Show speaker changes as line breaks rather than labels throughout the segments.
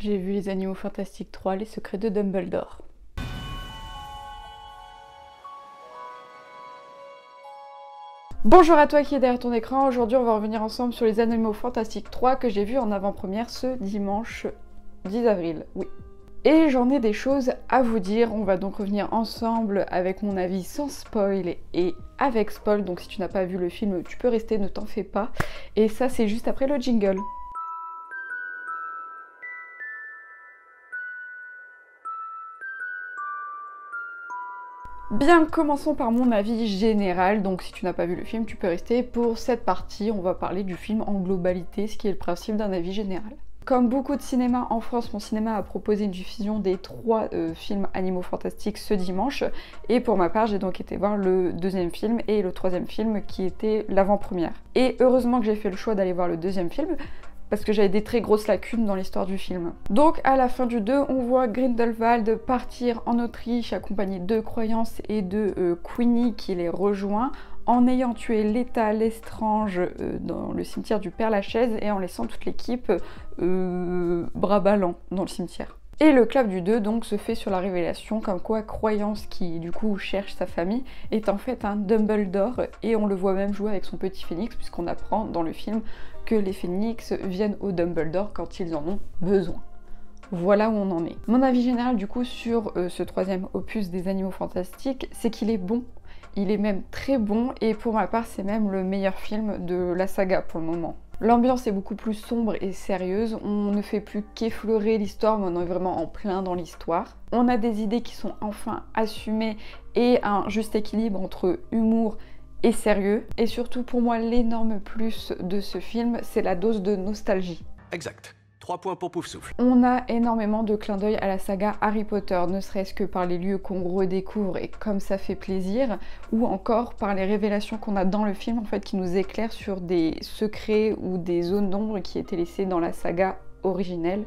J'ai vu Les Animaux Fantastiques 3, Les Secrets de Dumbledore. Bonjour à toi qui est derrière ton écran, aujourd'hui on va revenir ensemble sur Les Animaux Fantastiques 3 que j'ai vu en avant-première ce dimanche 10 avril, oui. Et j'en ai des choses à vous dire, on va donc revenir ensemble avec mon avis sans spoil et avec spoil, donc si tu n'as pas vu le film tu peux rester, ne t'en fais pas. Et ça c'est juste après le jingle. Bien, commençons par mon avis général, donc si tu n'as pas vu le film, tu peux rester. Pour cette partie, on va parler du film en globalité, ce qui est le principe d'un avis général. Comme beaucoup de cinéma en France, mon cinéma a proposé une diffusion des 3 films Animaux Fantastiques ce dimanche, et pour ma part, j'ai donc été voir le 2e film et le 3e film qui était l'avant-première. Et heureusement que j'ai fait le choix d'aller voir le 2e film, parce que j'avais des très grosses lacunes dans l'histoire du film. Donc à la fin du 2, on voit Grindelwald partir en Autriche accompagné de Croyance et de Queenie qui les rejoint en ayant tué Leta Lestrange dans le cimetière du Père-Lachaise et en laissant toute l'équipe bras ballants dans le cimetière. Et le clap du 2 donc se fait sur la révélation comme quoi Croyance, qui du coup cherche sa famille, est en fait un Dumbledore, et on le voit même jouer avec son petit phénix puisqu'on apprend dans le film que les phénix viennent au Dumbledore quand ils en ont besoin. Voilà où on en est. Mon avis général du coup sur ce 3e opus des Animaux Fantastiques, c'est qu'il est bon. Il est même très bon et pour ma part c'est même le meilleur film de la saga pour le moment. L'ambiance est beaucoup plus sombre et sérieuse, on ne fait plus qu'effleurer l'histoire mais on est vraiment en plein dans l'histoire. On a des idées qui sont enfin assumées et un juste équilibre entre humour et sérieux. Et surtout pour moi l'énorme plus de ce film, c'est la dose de nostalgie.
Exact. 3 points pour Poufsouffle.
On a énormément de clins d'œil à la saga Harry Potter, ne serait-ce que par les lieux qu'on redécouvre et comme ça fait plaisir, ou encore par les révélations qu'on a dans le film en fait qui nous éclairent sur des secrets ou des zones d'ombre qui étaient laissées dans la saga originale,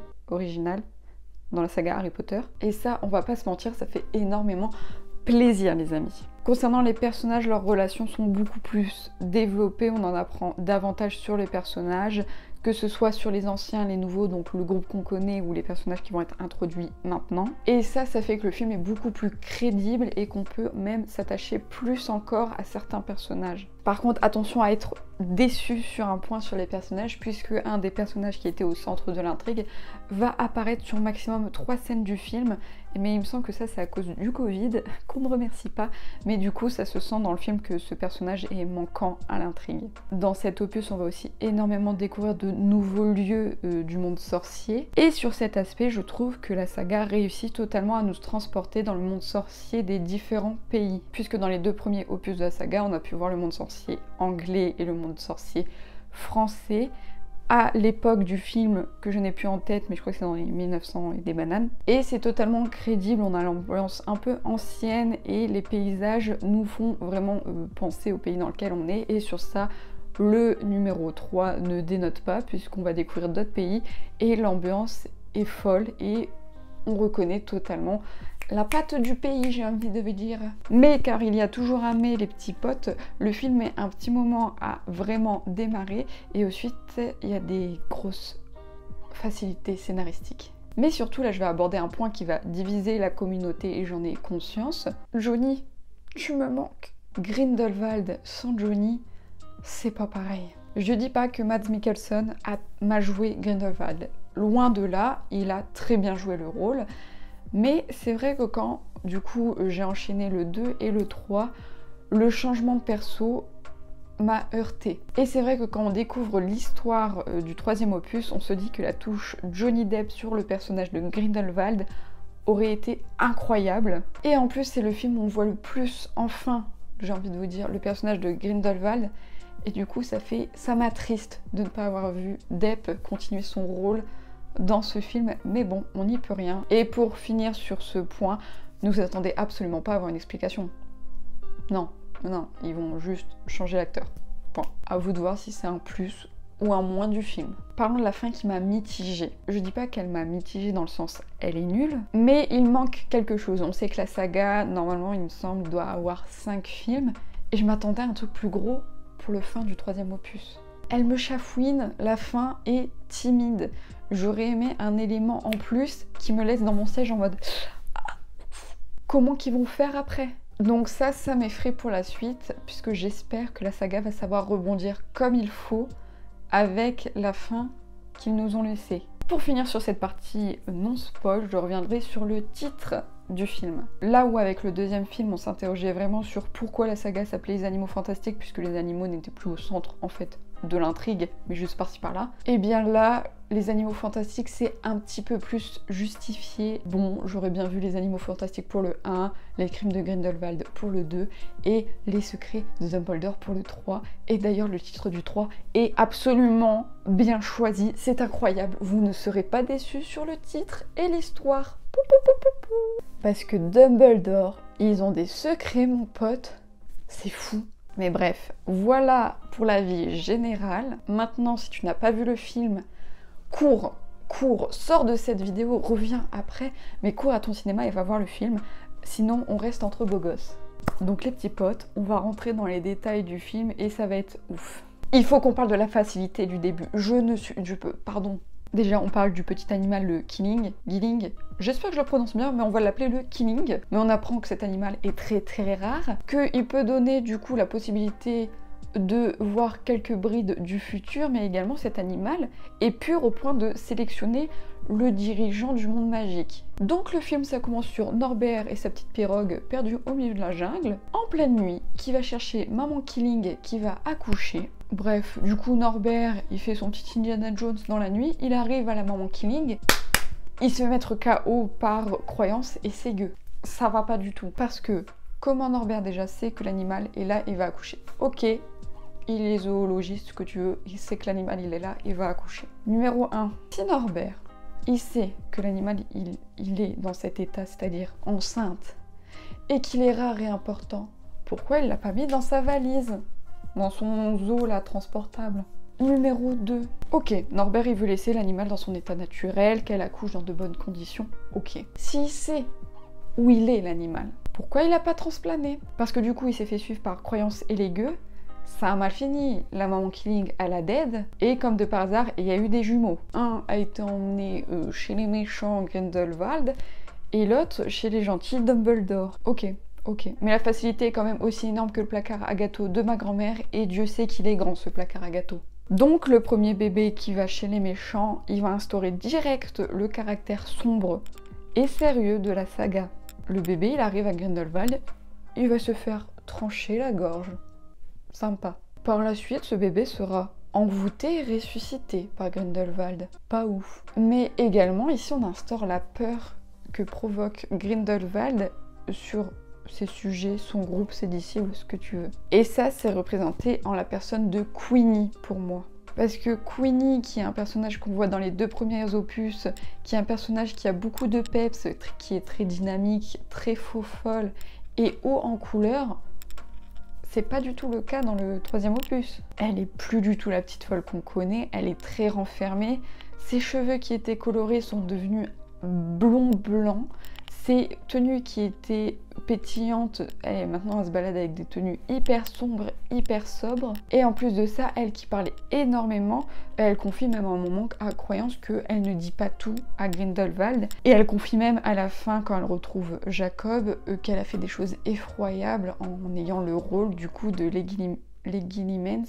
dans la saga Harry Potter. Et ça, on va pas se mentir, ça fait énormément plaisir les amis. Concernant les personnages, leurs relations sont beaucoup plus développées, on en apprend davantage sur les personnages, que ce soit sur les anciens, les nouveaux, donc le groupe qu'on connaît ou les personnages qui vont être introduits maintenant. Et ça fait que le film est beaucoup plus crédible et qu'on peut même s'attacher plus encore à certains personnages. Par contre, attention à être déçu sur un point sur les personnages, puisque un des personnages qui était au centre de l'intrigue va apparaître sur maximum 3 scènes du film, mais il me semble que ça c'est à cause du Covid, qu'on ne remercie pas, mais du coup ça se sent dans le film que ce personnage est manquant à l'intrigue. Dans cet opus on va aussi énormément découvrir de nouveaux lieux du monde sorcier, et sur cet aspect je trouve que la saga réussit totalement à nous transporter dans le monde sorcier des différents pays, puisque dans les 2 premiers opus de la saga on a pu voir le monde sorcier anglais et le monde sorcier français à l'époque du film que je n'ai plus en tête, mais je crois que c'est dans les 1900 et des bananes. Et c'est totalement crédible, on a l'ambiance un peu ancienne et les paysages nous font vraiment penser au pays dans lequel on est, et sur ça le numéro 3 ne dénote pas puisqu'on va découvrir d'autres pays et l'ambiance est folle et on reconnaît totalement la patte du pays, j'ai envie de vous dire. Mais car il y a toujours un mais les petits potes, le film met un petit moment à vraiment démarrer et ensuite il y a des grosses facilités scénaristiques. Mais surtout là je vais aborder un point qui va diviser la communauté et j'en ai conscience. Johnny, tu me manques. Grindelwald sans Johnny, c'est pas pareil. Je dis pas que Mads Mikkelsen m'a joué Grindelwald. Loin de là, il a très bien joué le rôle. Mais c'est vrai que quand, du coup, j'ai enchaîné le 2 et le 3, le changement de perso m'a heurté. Et c'est vrai que quand on découvre l'histoire du 3e opus, on se dit que la touche Johnny Depp sur le personnage de Grindelwald aurait été incroyable. Et en plus, c'est le film où on voit le plus, enfin, j'ai envie de vous dire, le personnage de Grindelwald. Et du coup, ça m'attriste de ne pas avoir vu Depp continuer son rôle dans ce film, mais bon, on n'y peut rien. Et pour finir sur ce point, ne vous attendez absolument pas à avoir une explication. Non, ils vont juste changer l'acteur. Point. À vous de voir si c'est un plus ou un moins du film. Parlons de la fin qui m'a mitigée. Je dis pas qu'elle m'a mitigée dans le sens elle est nulle, mais il manque quelque chose. On sait que la saga, normalement, il me semble, doit avoir 5 films, et je m'attendais à un truc plus gros pour le fin du 3e opus. Elle me chafouine, la fin est timide. J'aurais aimé un élément en plus qui me laisse dans mon siège en mode comment qu'ils vont faire après? Donc ça m'effraie pour la suite, puisque j'espère que la saga va savoir rebondir comme il faut avec la fin qu'ils nous ont laissée. Pour finir sur cette partie non spoil, je reviendrai sur le titre du film. Là où avec le deuxième film on s'interrogeait vraiment sur pourquoi la saga s'appelait Les Animaux Fantastiques, puisque les animaux n'étaient plus au centre en fait de l'intrigue, mais juste par-ci par-là. Et bien là, Les Animaux Fantastiques c'est un petit peu plus justifié. Bon, j'aurais bien vu Les Animaux Fantastiques pour le 1, Les Crimes de Grindelwald pour le 2 et Les Secrets de Dumbledore pour le 3. Et d'ailleurs le titre du 3 est absolument bien choisi, c'est incroyable. Vous ne serez pas déçus sur le titre et l'histoire. Parce que Dumbledore, ils ont des secrets mon pote, c'est fou. Mais bref, voilà pour l'avis général. Maintenant, si tu n'as pas vu le film, cours, sors de cette vidéo, reviens après, mais cours à ton cinéma et va voir le film, sinon on reste entre beaux gosses. Donc les petits potes, on va rentrer dans les détails du film et ça va être ouf. Il faut qu'on parle de la facilité du début. Déjà, on parle du petit animal, le Gilling. J'espère que je le prononce bien, mais on va l'appeler le Gilling. Mais on apprend que cet animal est très très rare, qu'il peut donner du coup la possibilité de voir quelques brides du futur, mais également cet animal est pur au point de sélectionner le dirigeant du monde magique. Donc le film, ça commence sur Norbert et sa petite pirogue perdue au milieu de la jungle, en pleine nuit, qui va chercher maman Gilling qui va accoucher. Bref, du coup Norbert, il fait son petit Indiana Jones dans la nuit, il arrive à la maman Gilling, il se fait mettre KO par croyance et c'est gueux. Ça va pas du tout, parce que comment Norbert déjà sait que l'animal est là et va accoucher? Ok, il est zoologiste, ce que tu veux, il sait que l'animal il est là et va accoucher. Numéro 1, si Norbert, il sait que l'animal il est dans cet état, c'est-à-dire enceinte, et qu'il est rare et important, pourquoi il l'a pas mis dans sa valise? Dans son zoo là, transportable. Numéro 2. Ok, Norbert il veut laisser l'animal dans son état naturel, qu'elle accouche dans de bonnes conditions. Ok. S'il sait où il est l'animal, pourquoi il a pas transplané? Parce que du coup il s'est fait suivre par croyance et les gueux. Ça a mal fini, la maman Gilling elle a dead, et comme de par hasard, il y a eu des jumeaux. Un a été emmené chez les méchants Grindelwald, et l'autre chez les gentils Dumbledore. Ok, mais la facilité est quand même aussi énorme que le placard à gâteau de ma grand-mère, et Dieu sait qu'il est grand ce placard à gâteau. Donc le premier bébé qui va chez les méchants, il va instaurer direct le caractère sombre et sérieux de la saga. Le bébé, il arrive à Grindelwald, il va se faire trancher la gorge. Sympa. Par la suite, ce bébé sera envoûté et ressuscité par Grindelwald. Pas ouf. Mais également, ici, on instaure la peur que provoque Grindelwald sur ses sujets, son groupe, ses disciples, ce que tu veux. Et ça, c'est représenté en la personne de Queenie, pour moi. Parce que Queenie, qui est un personnage qu'on voit dans les 2 premiers opus, qui est un personnage qui a beaucoup de peps, qui est très dynamique, très faux-folle et haut en couleur, c'est pas du tout le cas dans le 3e opus. Elle est plus du tout la petite folle qu'on connaît, elle est très renfermée. Ses cheveux qui étaient colorés sont devenus blond-blanc. Ses tenues qui étaient pétillantes, maintenant elle se balade avec des tenues hyper sombres, hyper sobres. Et en plus de ça, elle qui parlait énormément, elle confie même à un moment à croyance qu'elle ne dit pas tout à Grindelwald. Et elle confie même à la fin, quand elle retrouve Jacob, qu'elle a fait des choses effroyables en ayant le rôle du coup de Legilimens,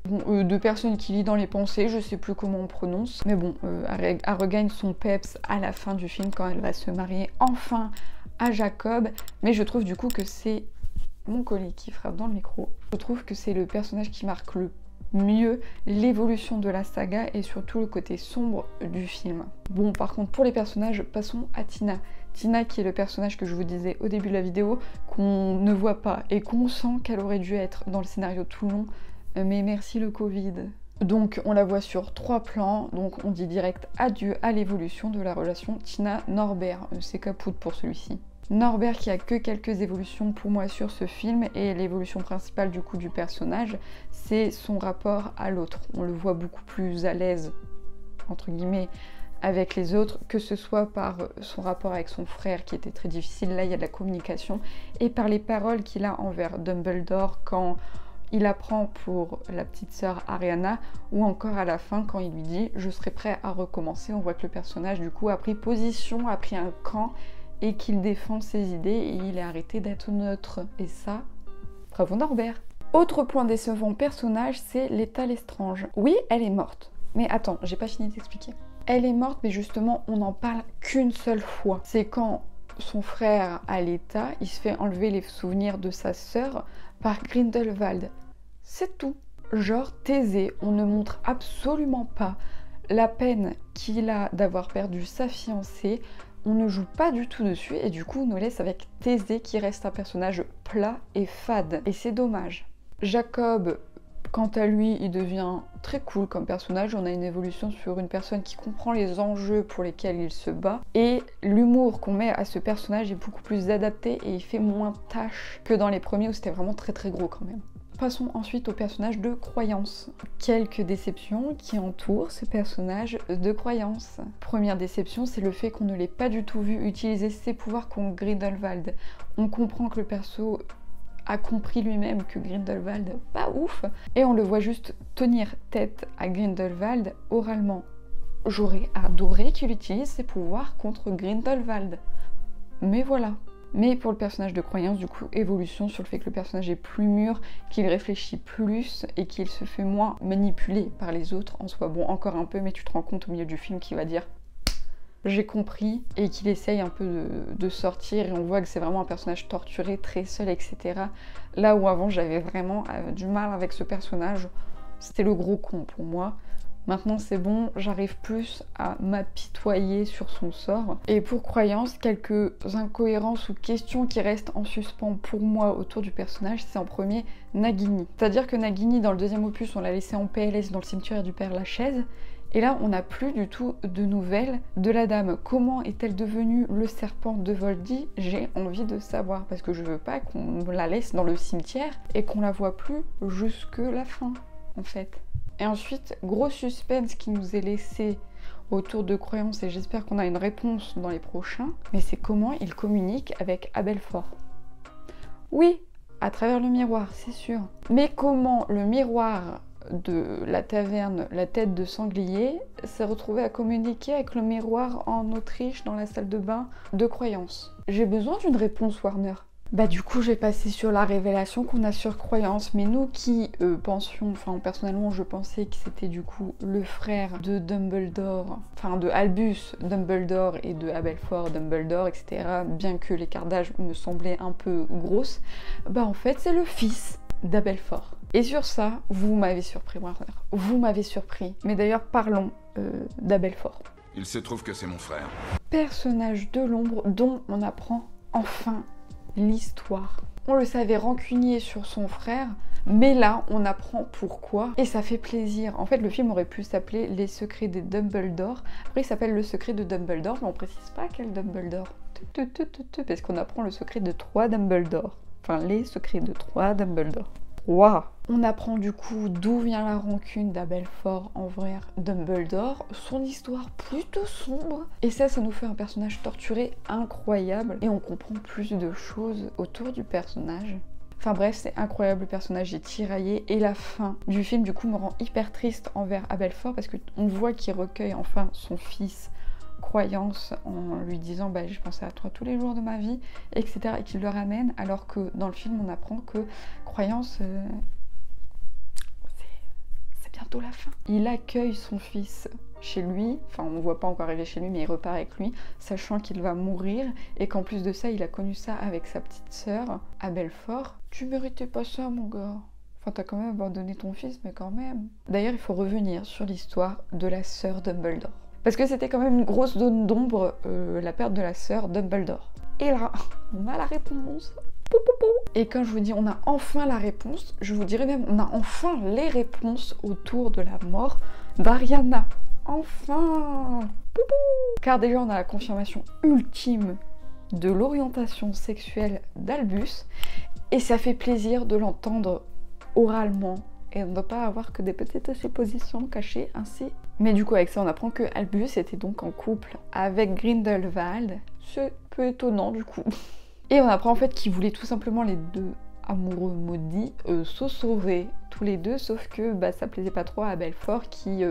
bon, de personnes qui lit dans les pensées, je sais plus comment on prononce, mais bon, elle regagne son peps à la fin du film quand elle va se marier enfin à Jacob, mais je trouve du coup que c'est mon collègue qui frappe dans le micro. Je trouve que c'est le personnage qui marque le mieux l'évolution de la saga et surtout le côté sombre du film. Bon, par contre, pour les personnages, passons à Tina. Tina qui est le personnage que je vous disais au début de la vidéo, qu'on ne voit pas et qu'on sent qu'elle aurait dû être dans le scénario tout le long, mais merci le Covid. Donc on la voit sur 3 plans, donc on dit direct adieu à l'évolution de la relation Tina-Norbert, c'est capoute pour celui-ci. Norbert qui a que quelques évolutions pour moi sur ce film, et l'évolution principale du coup du personnage, c'est son rapport à l'autre. On le voit beaucoup plus à l'aise, entre guillemets, avec les autres, que ce soit par son rapport avec son frère qui était très difficile, là il y a de la communication, et par les paroles qu'il a envers Dumbledore quand il apprend pour la petite sœur Ariana, ou encore à la fin quand il lui dit « je serai prêt à recommencer », on voit que le personnage du coup a pris position, a pris un camp et qu'il défend ses idées et il est arrêté d'être neutre. Et ça, bravo Norbert. Autre point décevant personnage, c'est Leta Lestrange. Oui, elle est morte. Mais attends, j'ai pas fini d'expliquer. Elle est morte, mais justement, on n'en parle qu'une seule fois. C'est quand son frère à Leta, il se fait enlever les souvenirs de sa sœur par Grindelwald. C'est tout. Genre taisé, on ne montre absolument pas la peine qu'il a d'avoir perdu sa fiancée. On ne joue pas du tout dessus et du coup on nous laisse avec Thésée qui reste un personnage plat et fade. Et c'est dommage. Jacob, quant à lui, il devient très cool comme personnage. On a une évolution sur une personne qui comprend les enjeux pour lesquels il se bat. Et l'humour qu'on met à ce personnage est beaucoup plus adapté et il fait moins tâche que dans les premiers où c'était vraiment très très gros quand même. Passons ensuite au personnage de Croyance. Quelques déceptions qui entourent ce personnage de Croyance. Première déception, c'est le fait qu'on ne l'ait pas du tout vu utiliser ses pouvoirs contre Grindelwald. On comprend que le perso a compris lui-même que Grindelwald, pas ouf, et on le voit juste tenir tête à Grindelwald oralement. J'aurais adoré qu'il utilise ses pouvoirs contre Grindelwald. Mais voilà. Mais pour le personnage de Croyance, du coup, évolution sur le fait que le personnage est plus mûr, qu'il réfléchit plus et qu'il se fait moins manipuler par les autres en soi. Bon, encore un peu, mais tu te rends compte au milieu du film qu'il va dire « j'ai compris » et qu'il essaye un peu de sortir et on voit que c'est vraiment un personnage torturé, très seul, etc. Là où avant, j'avais vraiment du mal avec ce personnage, c'était le gros con pour moi. Maintenant c'est bon, j'arrive plus à m'apitoyer sur son sort. Et pour Croyance, quelques incohérences ou questions qui restent en suspens pour moi autour du personnage, c'est en premier Nagini. C'est-à-dire que Nagini, dans le deuxième opus, on l'a laissé en PLS dans le cimetière du Père Lachaise. Et là, on n'a plus du tout de nouvelles de la dame. Comment est-elle devenue le serpent de Voldy? J'ai envie de savoir, parce que je veux pas qu'on la laisse dans le cimetière et qu'on la voit plus jusque la fin, en fait. Et ensuite, gros suspense qui nous est laissé autour de Croyance et j'espère qu'on a une réponse dans les prochains, mais c'est comment il communique avec Abelfort. Oui, à travers le miroir, c'est sûr. Mais comment le miroir de la taverne La Tête de Sanglier s'est retrouvé à communiquer avec le miroir en Autriche dans la salle de bain de Croyance? J'ai besoin d'une réponse, Warner. Bah du coup j'ai passé sur la révélation qu'on a sur Croyance, mais nous qui pensions, enfin personnellement je pensais que c'était du coup le frère de Dumbledore, enfin de Albus Dumbledore et de Abelfort Dumbledore, etc. Bien que l'écart d'âge me semblait un peu grosse, bah en fait c'est le fils d'Abelfort. Et sur ça, vous m'avez surpris Warner, vous m'avez surpris. Mais d'ailleurs parlons d'Abelfort.
Il se trouve que c'est mon frère.
Personnage de l'ombre dont on apprend enfin l'histoire. On le savait rancunier sur son frère, mais là on apprend pourquoi et ça fait plaisir. En fait le film aurait pu s'appeler Les secrets des Dumbledore. Après il s'appelle Le secret de Dumbledore, mais on précise pas quel Dumbledore. Parce qu'on apprend le secret de 3 Dumbledore. Enfin les secrets de 3 Dumbledore. Waouh! On apprend du coup d'où vient la rancune d'Abelfort envers Dumbledore, son histoire plutôt sombre, et ça nous fait un personnage torturé incroyable, et on comprend plus de choses autour du personnage. Enfin bref, c'est incroyable, le personnage est tiraillé, et la fin du film du coup me rend hyper triste envers Abelfort, parce qu'on voit qu'il recueille enfin son fils Croyance en lui disant bah, je pensais à toi tous les jours de ma vie, etc. et qu'il le ramène, alors que dans le film on apprend que Croyance c'est bientôt la fin. Il accueille son fils chez lui, enfin on ne voit pas encore arriver chez lui mais il repart avec lui, sachant qu'il va mourir et qu'en plus de ça il a connu ça avec sa petite sœur Abelfort. Tu méritais pas ça mon gars. Enfin, t'as quand même abandonné ton fils, mais quand même. D'ailleurs, il faut revenir sur l'histoire de la sœur Dumbledore. Parce que c'était quand même une grosse zone d'ombre, la perte de la sœur Dumbledore. Et là, on a la réponse. Et quand je vous dis on a enfin la réponse, je vous dirais même on a enfin les réponses autour de la mort d'Ariana. Enfin. Car déjà on a la confirmation ultime de l'orientation sexuelle d'Albus. Et ça fait plaisir de l'entendre oralement et de ne pas avoir que des petites suppositions cachées ainsi. Mais du coup avec ça on apprend que Albus était donc en couple avec Grindelwald. C'est peu étonnant du coup. Et on apprend en fait qu'ils voulaient tout simplement les deux amoureux maudits se sauvaient tous les deux, sauf que bah, ça plaisait pas trop à Belfort qui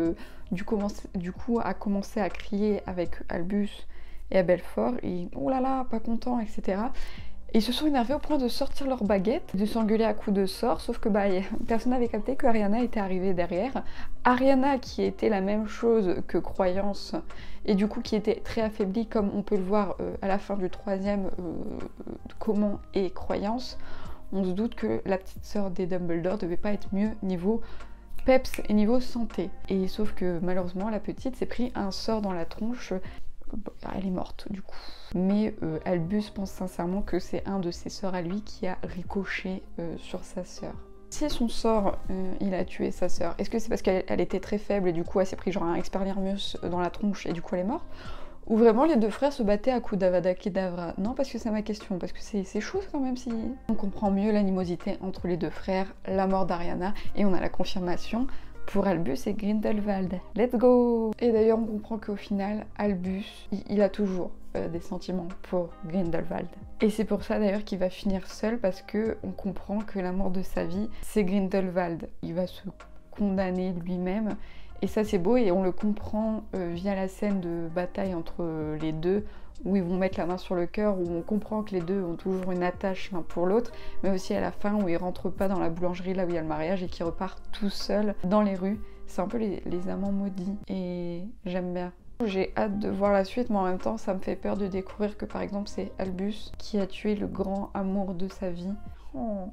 du coup a commencé à crier avec Albus et à Belfort et oh là là, pas content, etc. Et ils se sont énervés au point de sortir leurs baguettes, de s'engueuler à coups de sorts, sauf que bah, personne n'avait capté que Ariana était arrivée derrière. Ariana qui était la même chose que Croyance, et du coup qui était très affaiblie, comme on peut le voir à la fin du troisième Comment et Croyance, on se doute que la petite sœur des Dumbledore devait pas être mieux niveau peps et niveau santé. Et sauf que malheureusement la petite s'est pris un sort dans la tronche. Elle est morte du coup. Mais Albus pense sincèrement que c'est un de ses sorts à lui qui a ricoché sur sa sœur. Si son sort, il a tué sa sœur, est-ce que c'est parce qu'elle était très faible et du coup elle s'est pris genre un Expelliarmus dans la tronche et du coup elle est morte? Ou vraiment les deux frères se battaient à coups d'Avada Kedavra? Non, parce que c'est ma question, parce que c'est chaud quand même si... On comprend mieux l'animosité entre les deux frères, la mort d'Ariana, et on a la confirmation pour Albus et Grindelwald. Let's go! Et d'ailleurs, on comprend qu'au final, Albus, il a toujours des sentiments pour Grindelwald. Et c'est pour ça d'ailleurs qu'il va finir seul, parce que on comprend que la mort de sa vie, c'est Grindelwald. Il va se condamner lui-même. Et ça c'est beau et on le comprend via la scène de bataille entre les deux où ils vont mettre la main sur le cœur, où on comprend que les deux ont toujours une attache l'un pour l'autre, mais aussi à la fin où ils rentrent pas dans la boulangerie là où il y a le mariage et qu'ils repartent tout seuls dans les rues. C'est un peu les amants maudits et j'aime bien. J'ai hâte de voir la suite, mais en même temps ça me fait peur de découvrir que par exemple c'est Albus qui a tué le grand amour de sa vie. Oh,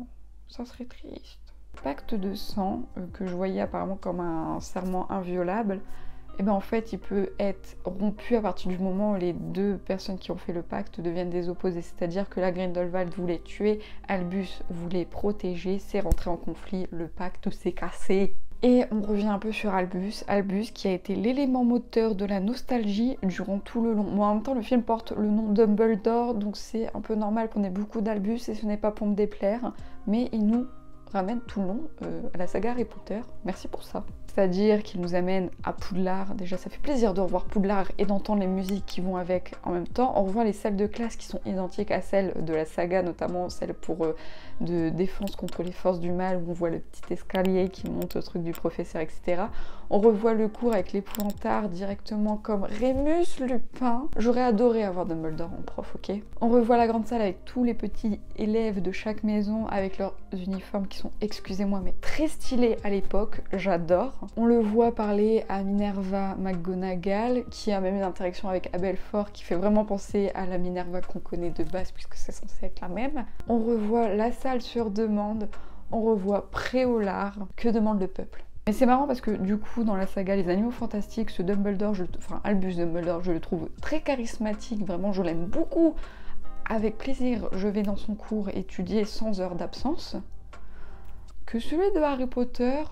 ça serait triste. Pacte de sang, que je voyais apparemment comme un serment inviolable, et ben en fait il peut être rompu à partir du moment où les deux personnes qui ont fait le pacte deviennent des opposés. C'est-à-dire que la Grindelwald voulait tuer, Albus voulait protéger, c'est rentré en conflit, le pacte s'est cassé. Et on revient un peu sur Albus, Albus qui a été l'élément moteur de la nostalgie durant tout le long. Moi en même temps le film porte le nom Dumbledore, donc c'est un peu normal qu'on ait beaucoup d'Albus et ce n'est pas pour me déplaire, mais il nous ramène tout le long à la saga Harry Potter. Merci pour ça. C'est-à-dire qu'il nous amène à Poudlard. Déjà, ça fait plaisir de revoir Poudlard et d'entendre les musiques qui vont avec en même temps. On revoit les salles de classe qui sont identiques à celles de la saga, notamment celle pour de défense contre les forces du mal, où on voit le petit escalier qui monte au truc du professeur, etc. On revoit le cours avec l'épouvantard directement comme Rémus Lupin. J'aurais adoré avoir Dumbledore en prof, ok? On revoit la grande salle avec tous les petits élèves de chaque maison avec leurs uniformes qui sont, excusez-moi, mais très stylés à l'époque. J'adore. On le voit parler à Minerva McGonagall, qui a même une interaction avec Belfort qui fait vraiment penser à la Minerva qu'on connaît de base, puisque c'est censé être la même. On revoit la salle sur demande, on revoit Préolard, que demande le peuple. Mais c'est marrant parce que du coup dans la saga Les Animaux Fantastiques, ce Dumbledore, Albus Dumbledore, je le trouve très charismatique, vraiment je l'aime beaucoup. Avec plaisir, je vais dans son cours étudier sans heure d'absence. Que celui de Harry Potter...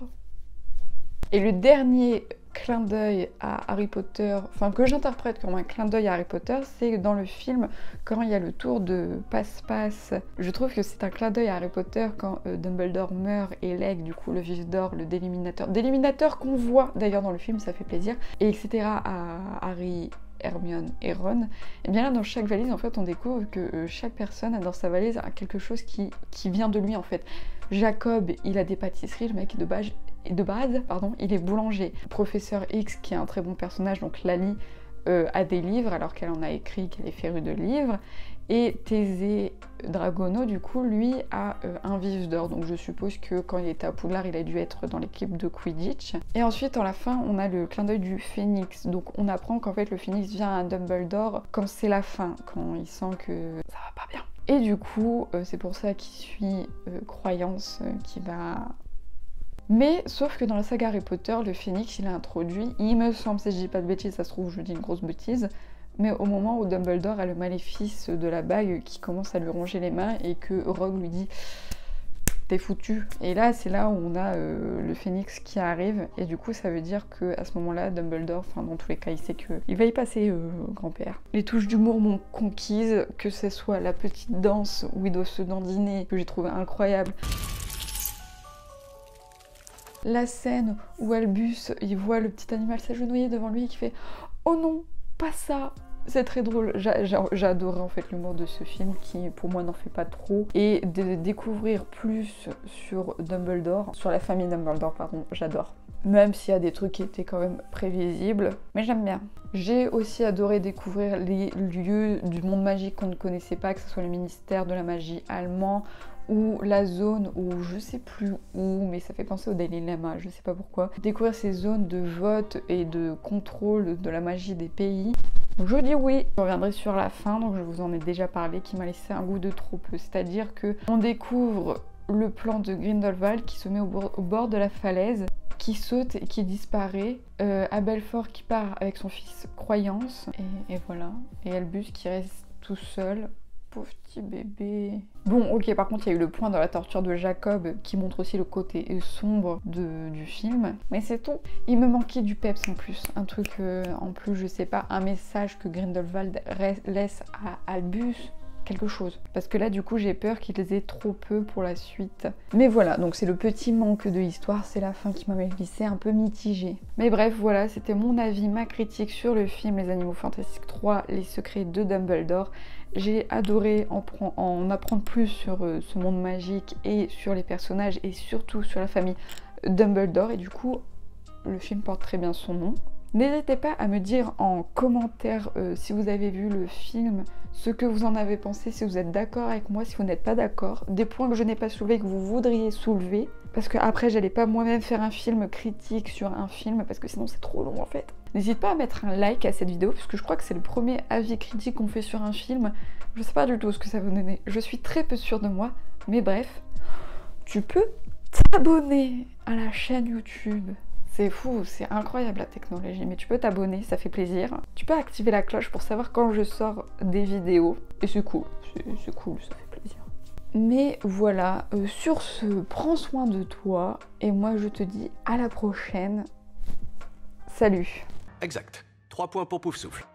Et le dernier clin d'œil à Harry Potter, enfin que j'interprète comme un clin d'œil à Harry Potter, c'est dans le film quand il y a le tour de passe-passe. Je trouve que c'est un clin d'œil à Harry Potter quand Dumbledore meurt et lègue du coup le vif d'or, le déliminateur qu'on voit d'ailleurs dans le film, ça fait plaisir, et etc. à Harry, Hermione et Ron. Et bien là dans chaque valise en fait on découvre que chaque personne a dans sa valise quelque chose qui vient de lui en fait. Jacob il a des pâtisseries, le mec de base, il est boulanger. Professeur X, qui est un très bon personnage, donc Lali, a des livres, alors qu'elle en a écrit, qu'elle est férue de livres. Et Thésée Dragono, du coup, lui, a un vif d'or. Donc je suppose que quand il était à Poudlard, il a dû être dans l'équipe de Quidditch. Et ensuite, en la fin, on a le clin d'œil du Phénix. Donc on apprend qu'en fait, le Phénix vient à Dumbledore quand c'est la fin, quand il sent que ça va pas bien. Et du coup, c'est pour ça qu'il suit Croyance, qui va... Mais sauf que dans la saga Harry Potter, le Phénix il est introduit, il me semble, si je dis pas de bêtises, ça se trouve je dis une grosse bêtise, mais au moment où Dumbledore a le maléfice de la bague qui commence à lui ronger les mains et que Rogue lui dit t'es foutu. Et là c'est là où on a le Phénix qui arrive et du coup ça veut dire que à ce moment-là Dumbledore, enfin dans tous les cas il sait qu'il va y passer grand-père. Les touches d'humour m'ont conquise, que ce soit la petite danse où il doit se dandiner que j'ai trouvé incroyable. La scène où Albus, il voit le petit animal s'agenouiller devant lui et qui fait « Oh non, pas ça, C'est très drôle, j'ai adoré en fait l'humour de ce film qui pour moi n'en fait pas trop. Et de découvrir plus sur Dumbledore, sur la famille Dumbledore pardon, j'adore. Même s'il y a des trucs qui étaient quand même prévisibles, mais j'aime bien. J'ai aussi adoré découvrir les lieux du monde magique qu'on ne connaissait pas, que ce soit le ministère de la magie allemand ou la zone où je sais plus où, mais ça fait penser au Daily Lama, je sais pas pourquoi. Découvrir ces zones de vote et de contrôle de la magie des pays. Donc je dis oui. Je reviendrai sur la fin, donc je vous en ai déjà parlé, qui m'a laissé un goût de trop peu. C'est-à-dire que on découvre le plan de Grindelwald qui se met au bord de la falaise, qui saute et qui disparaît, à Belfort qui part avec son fils Croyance, et voilà. Et Albus qui reste tout seul. Pauvre petit bébé. Bon, ok, par contre, il y a eu le point dans la torture de Jacob qui montre aussi le côté sombre du film. Mais c'est tout. Il me manquait du peps en plus. Un truc en plus, je sais pas, un message que Grindelwald laisse à Albus. Quelque chose. Parce que là, du coup, j'ai peur qu'ils aient trop peu pour la suite. Mais voilà, donc c'est le petit manque de histoire. C'est la fin qui m'a laissé un peu mitigée. Mais bref, voilà, c'était mon avis, ma critique sur le film Les Animaux Fantastiques 3, Les Secrets de Dumbledore. J'ai adoré en apprendre plus sur ce monde magique et sur les personnages et surtout sur la famille Dumbledore. Et du coup, le film porte très bien son nom. N'hésitez pas à me dire en commentaire si vous avez vu le film, ce que vous en avez pensé, si vous êtes d'accord avec moi, si vous n'êtes pas d'accord, des points que je n'ai pas soulevés que vous voudriez soulever, parce que après j'allais pas moi-même faire un film critique sur un film, parce que sinon c'est trop long en fait. N'hésite pas à mettre un like à cette vidéo, parce que je crois que c'est le premier avis critique qu'on fait sur un film. Je sais pas du tout ce que ça va donner, je suis très peu sûre de moi, mais bref, tu peux t'abonner à la chaîne YouTube. C'est fou, c'est incroyable la technologie, mais tu peux t'abonner, ça fait plaisir. Tu peux activer la cloche pour savoir quand je sors des vidéos, et c'est cool, c'est cool, ça fait plaisir. Mais voilà, sur ce, prends soin de toi, et moi je te dis à la prochaine. Salut.
Exact. 3 points pour Poufsouffle.